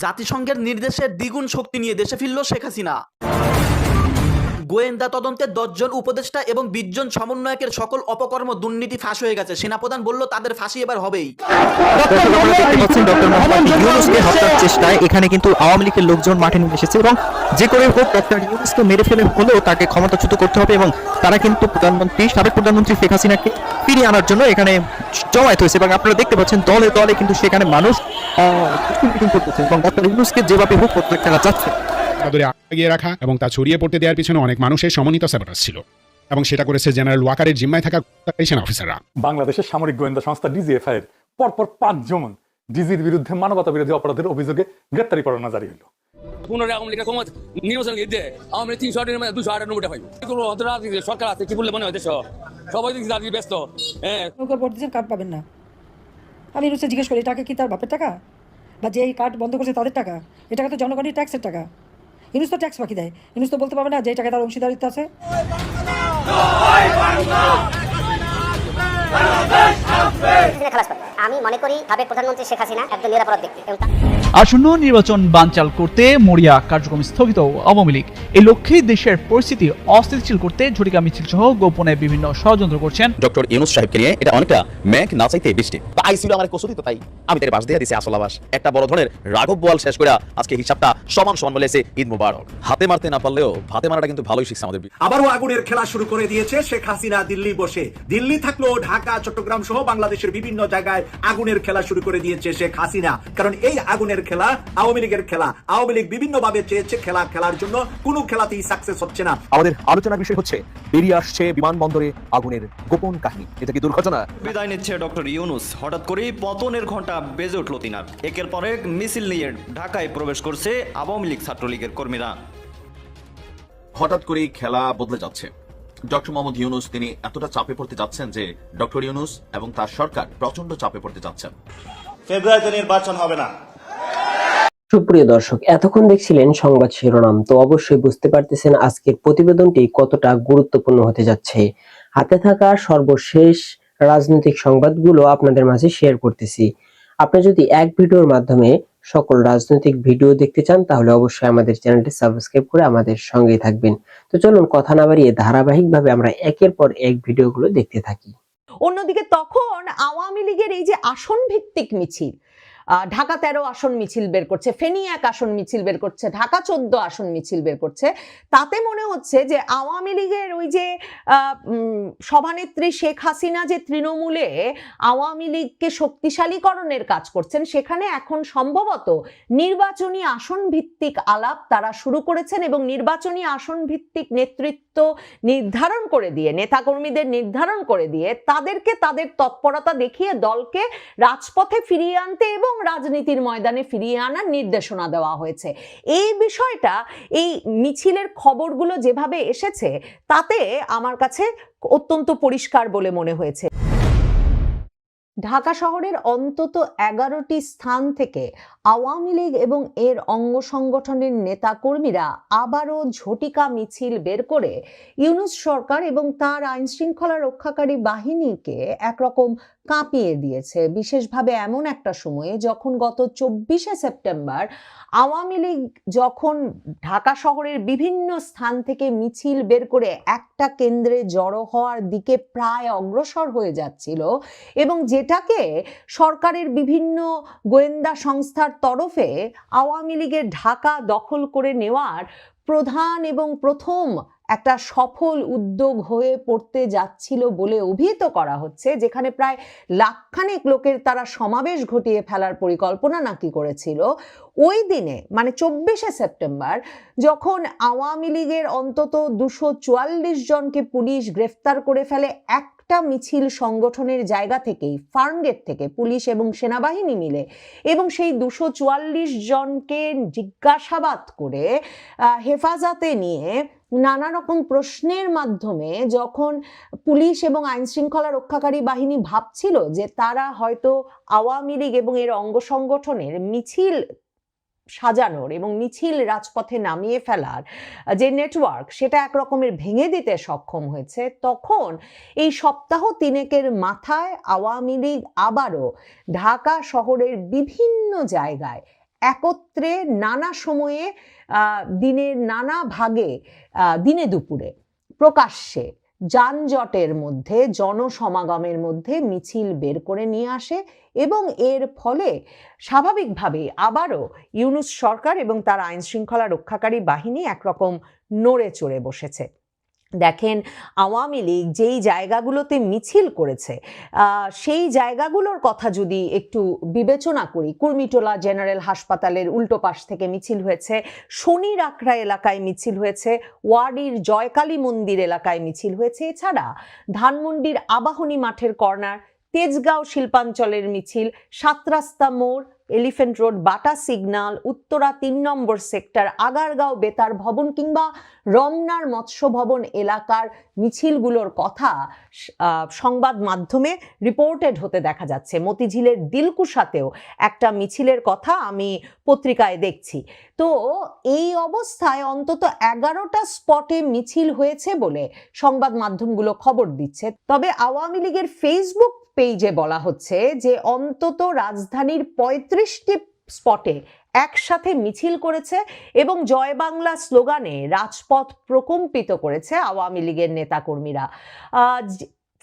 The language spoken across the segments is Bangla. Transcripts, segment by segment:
জাতিসংঘের নির্দেশের দ্বিগুণ শক্তি নিয়ে দেশে ফিরল শেখ হাসিনা। গোয়েন্দা তদন্তে ১০ জন উপদেষ্টা এবং ২০ জন সমন্বয়কের সকল অপকর্ম দুর্নীতি ফাঁস হয়ে গেছে। সেনাপ্রধান বলল তাদের ফাঁসি এবার হবেই। চেষ্টায় এখানে কিন্তু আওয়ামী লীগের লোকজন মাঠে নেমে এসেছে এবং যে করে হোক ডক্টর ইউনূসকে মেরে ফেলে হলেও তাকে ক্ষমতাচ্যুত করতে হবে এবং তারা কিন্তু সাবেক প্রধানমন্ত্রী শেখ হাসিনাকে ফিরিয়ে আনার জন্য এখানে জমায়েত হয়েছে এবং আপনারা দেখতে পাচ্ছেন দলে দলে কিন্তু সেখানে মানুষ করতেছে এবং ডক্টর ইউনূসকে যেভাবে হোক করতে খেলা যাচ্ছে ধরে আগিয়ে রাখা এবং তা ছড়িয়ে পড়তে দেওয়ার পিছনে অনেক মানুষের সমন্বিত স্যাবোটাজ ছিল এবং সেটা করেছে জেনারেল ওয়াকারের জিম্মায় থাকা সেনা অফিসাররা। বাংলাদেশের সামরিক গোয়েন্দা সংস্থা ডিজিএফআই এর পরপর ৫ জন ডিজির বিরুদ্ধে মানবতা বিরোধী অপরাধের অভিযোগে গ্রেপ্তারি পরোয়ানা জারি হলো। সরকার আছে কি বললে মনে হয় সবাই ব্যস্ত কার্ড পাবেন না। আমি রুসে জিজ্ঞেস করি টাকা কি তার বাপের টাকা, বা যে এই কার্ড বন্ধ করছে তাদের টাকা? এই টাকা তো জনগণের ট্যাক্সের টাকা। ইউনূস তো ট্যাক্স বাকি দেয়, ইউনূস তো বলতে পারবে না যে এই টাকা তার অংশীদারিত্ব আছে। আমি মনে করি সাবেক প্রধানমন্ত্রী শেখ হাসিনা একজন নিরাপরাধ ব্যক্তি। আসন্ন নির্বাচন বানচাল করতে মরিয়া কার্যক্রম স্থগিত আওয়ামী লীগ। এই লক্ষ্যে দেশের পরিস্থিতি অস্থিতিশীল করতে ঝটিকা মিছিল সহ গোপনে বিভিন্ন ষড়যন্ত্র করছেন ডক্টর ইউনূস সাহেবকে নিয়ে। এটা অনেকটা মেঘ না চাইতে বৃষ্টি। আইছিল আমার কসুরি তো তাই আমি তার বাস দিয়ে দিছি আসল আবাস। একটা বড় ধরনের রাঘব বোয়াল শেষ করে আজকে হিসাবটা সমান সমান বলেছে ঈদ মুবারক। হাতে মারতে না পারলেও ভাতে মারাটা কিন্তু ভালোই শিখছে আমাদের। আবারও আগুনের খেলা শুরু করে দিয়েছে শেখ হাসিনা দিল্লি বসে। দিল্লি থাকলেও ঢাকা, চট্টগ্রাম সহ বাংলাদেশের বিভিন্ন জায়গায় আগুনের খেলা শুরু করে দিয়েছে শেখ হাসিনা। কারণ এই আগুনের খেলা আওয়ামী লীগের খেলা। আওয়ামী লীগ বিভিন্ন ভাবে চেয়েছে খেলার জন্য, কোনো খেলাতেই সাকসেস হচ্ছে না। আমাদের আলোচনার বিষয় হচ্ছে বেরিয়ে আসছে বিমানবন্দরে আগুনের গোপন কাহিনী। এটা কি দুর্ঘটনা? বিদায় নিচ্ছে ডক্টর ইউনূস। হঠাৎ করেই পতনের ঘণ্টা বেজে উঠল তিনার। একের পর এক মিছিল নিয়ে ঢাকায় প্রবেশ করছে আওয়ামী লীগ ছাত্রলীগের কর্মীরা। হঠাৎ করেই খেলা বদলে যাচ্ছে। ডক্টর মোহাম্মদ ইউনূস তিনি এতটা চাপে পড়তে যাচ্ছেন যে ডক্টর ইউনূস এবং তার সরকার প্রচন্ড চাপে পড়তে যাচ্ছেন। ফেব্রুয়ারিতে নির্বাচন হবে না। সুপ্রিয় দর্শক, এতক্ষণ দেখছিলেন সংবাদ শিরোনাম। তো অবশ্যই বুঝতে পারতেছেন আজকের প্রতিবেদনটি কতটা গুরুত্বপূর্ণ হতে যাচ্ছে। হাতে থাকা সর্বশেষ রাজনৈতিক সংবাদগুলো আপনাদের মাঝে শেয়ার করতেছি। আপনি যদি এক ভিডিওর মাধ্যমে সকল রাজনৈতিক ভিডিও দেখতে চান তাহলে অবশ্যই আমাদের চ্যানেলটি সাবস্ক্রাইব করে আমাদের সঙ্গেই থাকবেন। তো চলুন কথা না বাড়িয়ে ধারাবাহিকভাবে আমরা একের পর এক ভিডিওগুলো দেখতে থাকি। অন্যদিকে তখন আওয়ামী লীগের এই যে আসন ভিত্তিক মিছিল, ঢাকা 13 আসন মিছিল বের করছে, ফেনী 1 আসন মিছিল বের করছে, ঢাকা 14 আসন মিছিল বের করছে, তাতে মনে হচ্ছে যে আওয়ামী লীগের ওই যে সভানেত্রী শেখ হাসিনা যে তৃণমূলে আওয়ামী লীগকে শক্তিশালীকরণের কাজ করছেন, সেখানে এখন সম্ভবত নির্বাচনী আসন ভিত্তিক আলাপ তারা শুরু করেছেন এবং নির্বাচনী আসন ভিত্তিক নেতৃত্ব নির্ধারণ করে দিয়ে, নেতাকর্মীদের নির্ধারণ করে দিয়ে তাদেরকে তাদের তৎপরতা দেখিয়ে দলকে রাজপথে ফিরিয়ে আনতে এবং রাজনীতির ময়দানে ফিরিয়ে আনার নির্দেশনা দেওয়া হয়েছে। এই বিষয়টা এই মিছিলের খবরগুলো যেভাবে এসেছে তাতে আমার কাছে অত্যন্ত পরিষ্কার বলে মনে হয়েছে। ঢাকা শহরের অন্তত 11টি স্থান থেকে আওয়ামী লীগ এবং এর অঙ্গ সংগঠনের নেতাকর্মীরা আবারও ঝটিকা মিছিল বের করে ইউনূস সরকার এবং তার আইন শৃঙ্খলা রক্ষাকারী বাহিনীকে একরকম কাঁপিয়ে দিয়েছে। বিশেষভাবে এমন একটা সময়ে যখন গত 24শে সেপ্টেম্বর আওয়ামী লীগ যখন ঢাকা শহরের বিভিন্ন স্থান থেকে মিছিল বের করে একটা কেন্দ্রে জড়ো হওয়ার দিকে প্রায় অগ্রসর হয়ে যাচ্ছিল এবং যেটাকে সরকারের বিভিন্ন গোয়েন্দা সংস্থার তরফে আওয়ামী লীগের ঢাকা দখল করে নেওয়ার প্রধান এবং প্রথম একটা সফল উদ্যোগ হয়ে পড়তে যাচ্ছিল বলে অভিহিত করা হচ্ছে, যেখানে প্রায় লাখখানেক লোকের তারা সমাবেশ ঘটিয়ে ফেলার পরিকল্পনা নাকি করেছিল। ওই দিনে মানে 24শে সেপ্টেম্বর যখন আওয়ামী লীগের অন্তত 244 জনকে পুলিশ গ্রেফতার করে ফেলে একটা মিছিল সংগঠনের জায়গা থেকেই, ফার্মগেট থেকে পুলিশ এবং সেনাবাহিনী মিলে, এবং সেই 244 জনকে জিজ্ঞাসাবাদ করে হেফাজতে নিয়ে নানা রকম প্রশ্নের মাধ্যমে যখন পুলিশ এবং আইন শৃঙ্খলা রক্ষাকারী বাহিনী ভাবছিল যে তারা হয়তো আওয়ামী লীগ এবং এর অঙ্গ সংগঠনের মিছিল সাজানোর এবং মিছিল রাজপথে নামিয়ে ফেলার যে নেটওয়ার্ক, সেটা এক রকমের ভেঙে দিতে সক্ষম হয়েছে, তখন এই সপ্তাহ তিনেকের মাথায় আওয়ামী লীগ আবারও ঢাকা শহরের বিভিন্ন জায়গায় একত্রে নানা সময়ে দিনের নানা ভাগে দিনে দুপুরে প্রকাশ্যে যানজটের মধ্যে জনসমাগমের মধ্যে মিছিল বের করে নিয়ে আসে এবং এর ফলে স্বাভাবিকভাবে আবারও ইউনূস সরকার এবং তার আইন শৃঙ্খলা রক্ষাকারী বাহিনী একরকম নড়ে চড়ে বসেছে। দেখেন, আওয়ামী লীগ যেই জায়গাগুলোতে মিছিল করেছে সেই জায়গাগুলোর কথা যদি একটু বিবেচনা করি, কুর্মিটোলা জেনারেল হাসপাতালের উল্টো পাশ থেকে মিছিল হয়েছে, শনির আখড়া এলাকায় মিছিল হয়েছে, ওয়াডির জয়কালী মন্দির এলাকায় মিছিল হয়েছে, এছাড়া ধানমন্ডির আবাহনী মাঠের কর্নার, তেজগাঁও শিল্পাঞ্চলের মিছিল, 7 রাস্তা মোড়, এলিফ্যান্ট রোড, বাটা সিগন্যাল, উত্তরা 3 নম্বর সেক্টর, আগারগাঁও বেতার ভবন কিংবা রমনার মৎস্য ভবন এলাকার মিছিলগুলোর কথা সংবাদ মাধ্যমে রিপোর্টেড হতে দেখা যাচ্ছে। মতিঝিলের দিলকুশাতেও একটা মিছিলের কথা আমি পত্রিকায় দেখছি। তো এই অবস্থায় অন্তত 11টা স্পটে মিছিল হয়েছে বলে সংবাদ মাধ্যমগুলো খবর দিচ্ছে। তবে আওয়ামী লীগের ফেসবুক পেজে বলা হচ্ছে যে অন্তত রাজধানীর 35টি স্পটে একসাথে মিছিল করেছে এবং জয় বাংলা স্লোগানে রাজপথ প্রকম্পিত করেছে আওয়ামী লীগের নেতাকর্মীরা।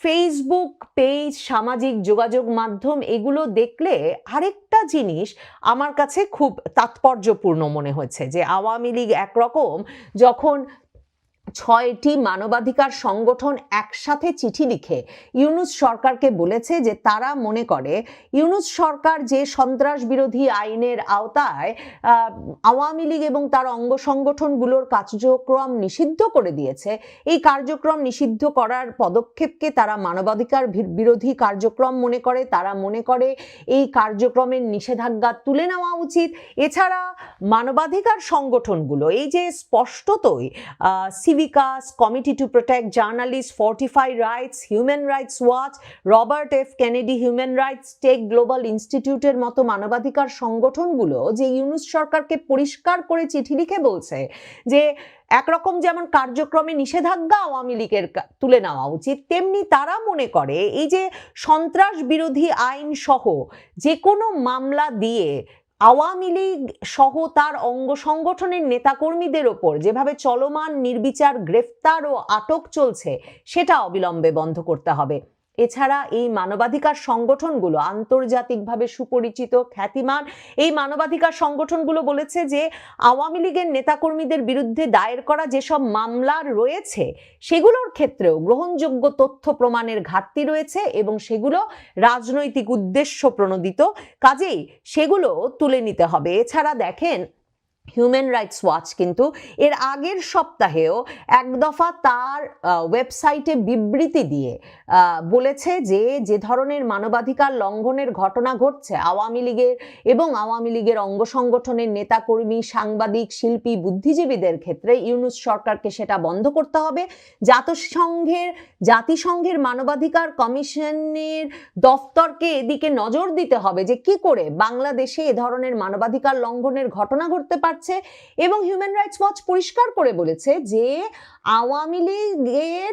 ফেসবুক পেজ, সামাজিক যোগাযোগ মাধ্যম, এগুলো দেখলে আরেকটা জিনিস আমার কাছে খুব তাৎপর্যপূর্ণ মনে হয়েছে যে আওয়ামী লীগ একরকম যখন 6টি মানবাধিকার সংগঠন একসাথে চিঠি লিখে ইউনূস সরকারকে বলেছে যে তারা মনে করে ইউনূস সরকার যে সন্ত্রাস বিরোধী আইনের আওতায় আওয়ামী লীগ এবং তার অঙ্গ সংগঠনগুলোর কার্যক্রম নিষিদ্ধ করে দিয়েছে, এই কার্যক্রম নিষিদ্ধ করার পদক্ষেপকে তারা মানবাধিকার বিরোধী কার্যক্রম মনে করে। তারা মনে করে এই কার্যক্রমের নিষেধাজ্ঞা তুলে নেওয়া উচিত। এছাড়া মানবাধিকার সংগঠনগুলো এই যে স্পষ্টতই Civicus, Committee to Protect Journalists, Fortify Rights, Human Rights Watch, Robert F Kennedy Human Rights Tech Global ইনস্টিটিউটের মতো মানবাধিকার সংগঠনগুলো যে ইউনূস সরকারকে পরিষ্কার করে চিঠি লিখে বলছে যে একরকম যেমন কার্যক্রমে নিষেধাজ্ঞা আওয়ামী লীগের তুলে নেওয়া উচিত, তেমনি তারা মনে করে এই যে সন্ত্রাস বিরোধী আইন সহ যে কোনো মামলা দিয়ে আওয়ামী লীগ সহ তার অঙ্গ সংগঠনের নেতাকর্মীদের ওপর যেভাবে চলমান নির্বিচার গ্রেফতার ও আটক চলছে সেটা অবিলম্বে বন্ধ করতে হবে। এছাড়া এই মানবাধিকার সংগঠনগুলো আন্তর্জাতিকভাবে সুপরিচিত, খ্যাতিমান এই মানবাধিকার সংগঠনগুলো বলেছে যে আওয়ামী লীগের নেতাকর্মীদের বিরুদ্ধে দায়ের করা যেসব মামলা রয়েছে সেগুলোর ক্ষেত্রেও গ্রহণযোগ্য তথ্য প্রমাণের ঘাটতি রয়েছে এবং সেগুলো রাজনৈতিক উদ্দেশ্য প্রণোদিত, কাজেই সেগুলো তুলে নিতে হবে। এছাড়া দেখেন, হিউম্যান রাইটস ওয়াচ কিন্তু এর আগের সপ্তাহেও এক দফা তার ওয়েবসাইটে বিবৃতি দিয়ে বলেছে যে যে ধরনের মানবাধিকার লঙ্ঘনের ঘটনা ঘটছে আওয়ামী লীগের এবং আওয়ামী লীগের অঙ্গ সংগঠনের নেতাকর্মী, সাংবাদিক, শিল্পী, বুদ্ধিজীবীদের ক্ষেত্রে ইউনূস সরকারকে সেটা বন্ধ করতে হবে। জাতিসংঘের মানবাধিকার কমিশনের দফতরকে এদিকে নজর দিতে হবে যে কি করে বাংলাদেশে এ ধরনের মানবাধিকার লঙ্ঘনের ঘটনা ঘটতে পারছে। এবং হিউম্যান রাইটস ওয়াচ পরিষ্কার করে বলেছে যে আওয়ামী লীগের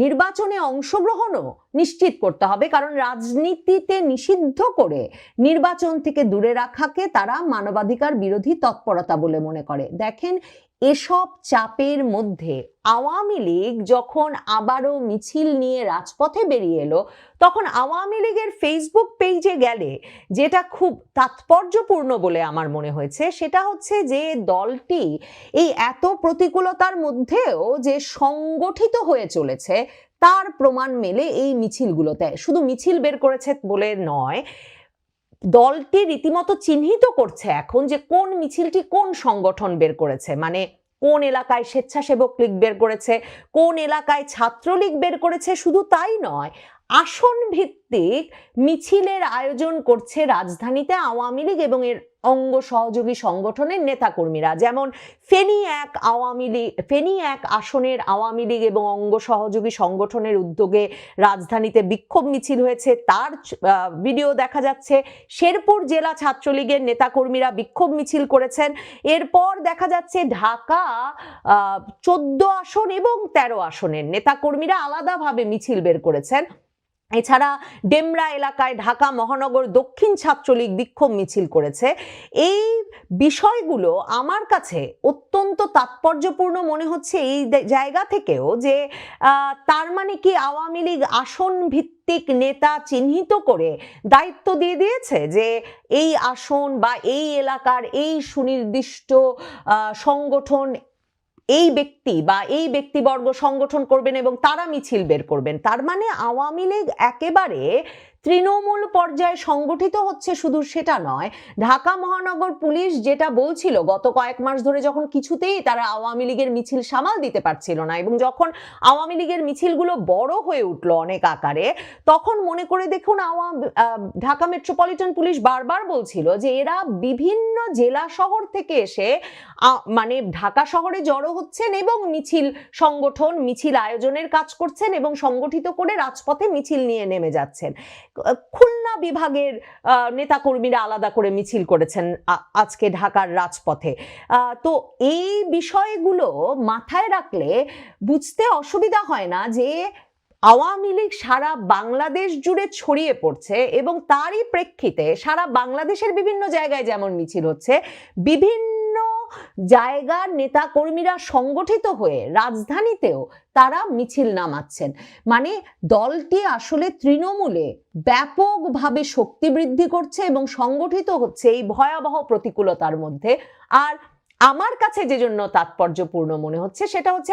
নির্বাচনে অংশগ্রহণও নিশ্চিত করতে হবে, কারণ রাজনীতিতে নিষিদ্ধ করে নির্বাচন থেকে দূরে রাখাকে তারা মানবাধিকার বিরোধী তৎপরতা বলে মনে করে। দেখেন, এসব চাপের মধ্যে আওয়ামী লীগ যখন আবারও মিছিল নিয়ে রাজপথে বেরিয়ে এলো তখন আওয়ামী লীগের ফেসবুক পেজে গেলে যেটা খুব তাৎপর্যপূর্ণ বলে আমার মনে হয়েছে সেটা হচ্ছে যে দলটি এই এত প্রতিকূলতার মধ্যেও যে সংগঠিত হয়ে চলেছে তার প্রমাণ মেলে এই মিছিলগুলোতে। শুধু মিছিল বের করেছে বলে নয়, দলটি রীতিমতো চিহ্নিত করছে এখন যে কোন মিছিলটি কোন সংগঠন বের করেছে, মানে কোন এলাকায় স্বেচ্ছাসেবক লীগ বের করেছে, কোন এলাকায় ছাত্রলীগ বের করেছে। শুধু তাই নয়, আসন ভিত্তিক মিছিলের আয়োজন করছে রাজধানীতে আওয়ামী লীগ এবং এর অঙ্গ সহযোগী সংগঠনের নেতাকর্মীরা, যেমন ফেনী এক আসনের আওয়ামী লীগ এবং অঙ্গ সহযোগী সংগঠনের উদ্যোগে রাজধানীতে বিক্ষোভ মিছিল হয়েছে, তার ভিডিও দেখা যাচ্ছে। শেরপুর জেলা ছাত্রলীগের নেতাকর্মীরা বিক্ষোভ মিছিল করেছেন। এরপর দেখা যাচ্ছে ঢাকা 14 আসন এবং 13 আসনের নেতাকর্মীরা আলাদাভাবে মিছিল বের করেছেন। এছাড়া ডেমরা এলাকায় ঢাকা মহানগর দক্ষিণ ছাত্রলীগ বিক্ষোভ মিছিল করেছে। এই বিষয়গুলো আমার কাছে অত্যন্ত তাৎপর্যপূর্ণ মনে হচ্ছে এই জায়গা থেকেও যে তার মানে কি আওয়ামী লীগ আসন ভিত্তিক নেতা চিহ্নিত করে দায়িত্ব দিয়ে দিয়েছে যে এই আসন বা এই এলাকার এই সুনির্দিষ্ট সংগঠন এই ব্যক্তি বা এই ব্যক্তিবর্গ সংগঠন করবেন এবং তারা মিছিল বের করবেন। তার মানে আওয়ামী লীগ একেবারে তৃণমূল পর্যায়ে সংগঠিত হচ্ছে, শুধু সেটা নয়, ঢাকা মহানগর পুলিশ যেটা বলছিল গত কয়েক মাস ধরে, যখন কিছুতেই তারা আওয়ামী লীগের মিছিল সামাল দিতে পারছিল না এবং যখন আওয়ামী লীগের মিছিলগুলো বড় হয়ে উঠলো অনেক আকারে, তখন মনে করে দেখুন ঢাকা মেট্রোপলিটন পুলিশ বারবার বলছিল যে এরা বিভিন্ন জেলা শহর থেকে এসে মানে ঢাকা শহরে জড়ো হচ্ছেন এবং মিছিল আয়োজনের কাজ করছেন এবং সংগঠিত করে রাজপথে মিছিল নিয়ে নেমে যাচ্ছেন। খুলনা বিভাগের নেতাকর্মীরা আলাদা করে মিছিল করেছেন আজকে ঢাকার রাজপথে। তো এই বিষয়গুলো মাথায় রাখলে বুঝতে অসুবিধা হয় না যে আওয়ামী লীগ সারা বাংলাদেশ জুড়ে ছড়িয়ে পড়ছে এবং তারই প্রেক্ষিতে সারা বাংলাদেশের বিভিন্ন জায়গায় যেমন মিছিল হচ্ছে, বিভিন্ন জায়গার নেতা কর্মীরা সংগঠিত হয়ে রাজধানীতেও তারা মিছিল নামাচ্ছেন। মানে দলটি আসলে তৃণমূলে ব্যাপকভাবে শক্তি বৃদ্ধি করছে এবং সংগঠিত হচ্ছে এই ভয়াবহ প্রতিকূলতার মধ্যে। আর আমার কাছে যে জন্য তাৎপর্যপূর্ণ মনে হচ্ছে সেটা হচ্ছে